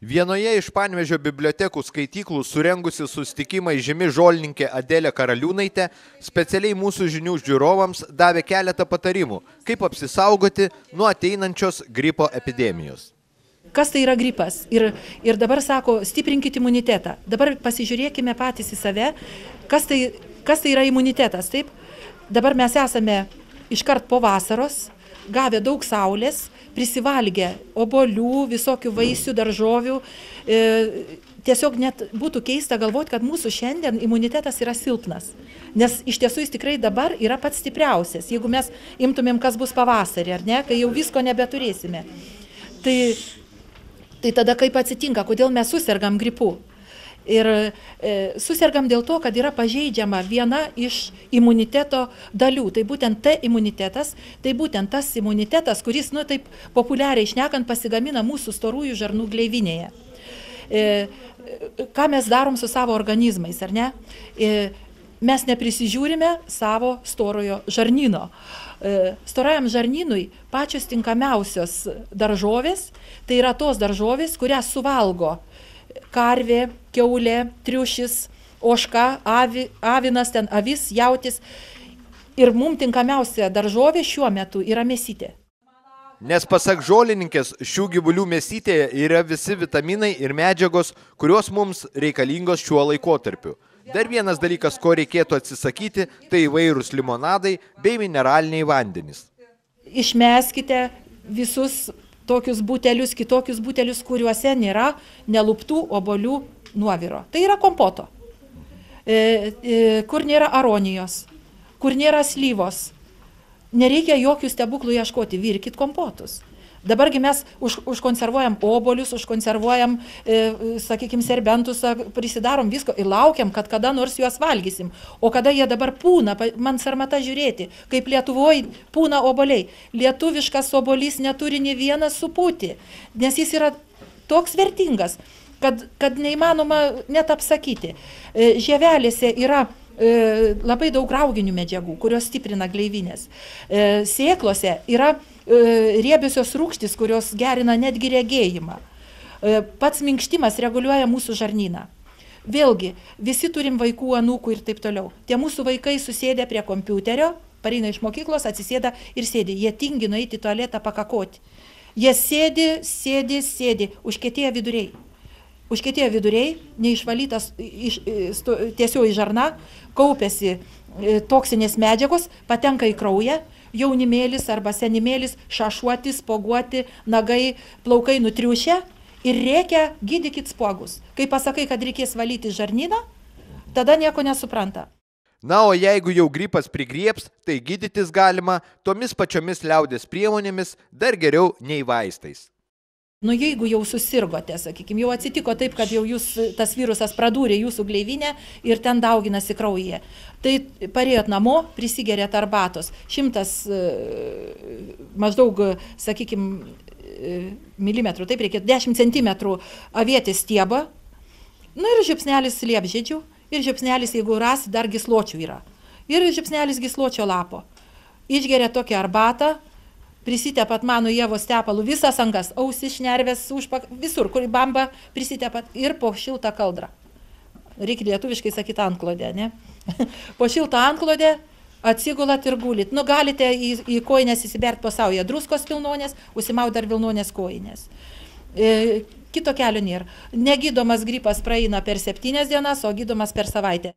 Vienoje iš Panevėžio bibliotekų skaityklų surengusi susitikimą žymi žolininkė Adelė Karaliūnaitė specialiai mūsų žinių žiūrovams davė keletą patarimų, kaip apsisaugoti nuo ateinančios gripo epidemijos. Kas tai yra gripas? Ir dabar sako, stiprinkit imunitetą. Dabar pasižiūrėkime patys į save, kas tai yra imunitetas. Taip? Dabar mes esame iškart po vasaros, gavę daug saulės, prisivalgę obuolių, visokių vaisių, daržovių. Tiesiog net būtų keista galvoti, kad mūsų šiandien imunitetas yra silpnas. Nes iš tiesų jis tikrai dabar yra pats stipriausias. Jeigu mes imtumėm, kas bus pavasarį, ar ne, kai jau visko nebeturėsime. Tai tada kaip atsitinka, kodėl mes susergam gripu? Ir susergam dėl to, kad yra pažeidžiama viena iš imuniteto dalių. Tai būtent T imunitetas, tai būtent tas imunitetas, kuris, taip populiariai šnekant, pasigamina mūsų storųjų žarnų gleivinėje. Ką mes darom su savo organizmais, ar ne? Mes neprisižiūrime savo storojo žarnyno. Storajam žarnynui pačios tinkamiausios daržovės, tai yra tos daržovės, kurias suvalgo karvė, kiaulė, triušis, ožka, avinas, avis, jautis. Ir mums tinkamiausia daržovė šiuo metu yra mėsytė. Nes pasak žolininkės, šių gyvulių mėsytėje yra visi vitaminai ir medžiagos, kurios mums reikalingos šiuo laikotarpiu. Dar vienas dalykas, ko reikėtų atsisakyti, tai įvairūs limonadai bei mineraliniai vandenys. Išmeskite visus tokius butelius, kitokius butelius, kuriuose nėra neluptų obuolių nuoviro. Tai yra kompoto, kur nėra aronijos, kur nėra slyvos. Nereikia jokių stebuklų ieškoti, virkit kompotus. Dabargi mes užkonservuojam obuolius, užkonservuojam, sakykime, serbentus, prisidarom visko ir laukiam, kad kada nors juos valgysim. O kada jie dabar pūna, man sarmata žiūrėti, kaip Lietuvoje pūna obuoliai. Lietuviškas obuolys neturi nė vieną supūtį, nes jis yra toks vertingas, kad neįmanoma net apsakyti. Žievelėse yra labai daug rauginių medžiagų, kurios stiprina gleivinės. Sėklose yra riebiosios rūgštys, kurios gerina netgi regėjimą. Pats minkštimas reguliuoja mūsų žarnyną. Vėlgi, visi turim vaikų, anūkų ir taip toliau. Tie mūsų vaikai susėdę prie kompiuterio, pareina iš mokyklos, atsisėda ir sėdi. Jie tingi nueiti į tualetą pakakoti. Jie sėdi, užkietėję viduriai. Užkietėję viduriai, neišvalytas tiesioji žarna, kaupiasi toksinės medžiagos, patenka į kraują, jaunimėlis arba senimėlis, šašuoti, spoguoti, nagai, plaukai nutriušę ir reikia gydykit spuogus. Kai pasakai, kad reikės valyti žarnyną, tada nieko nesupranta. Na, o jeigu jau gripas prigriebs, tai gydytis galima tomis pačiomis liaudies priemonėmis, dar geriau nei vaistais. Jeigu jau susirgote, sakykime, jau atsitiko taip, kad jau tas virusas pradūrė jūsų gleivinę ir ten dauginasi kraujyje, tai parėjot namo, prisigerėt arbatos, 100 maždaug, sakykime, milimetrų, taip reikėtų, 10 centimetrų avietės stiebą, ir žiupsnelis liepžiedžių, ir žiupsnelis, jeigu rasi, dar gysločių yra, ir žiupsnelis gysločio lapo. Išgeria tokią arbatą, prisitepat mano Ievos tepalų, visas angas, ausis, šnervės, visur, kur bamba, prisitepat ir po šiltą kaldrą. Reikia lietuviškai sakyti antklodę, ne? Po šiltą antklodę atsigulat ir gulit. Galite į kojines įsiberti po saują druskos vilnonės, užsimaut dar vilnonės kojines. Kito kelio nėra. Negydomas gripas praeina per 7 dienas, o gydomas per savaitę.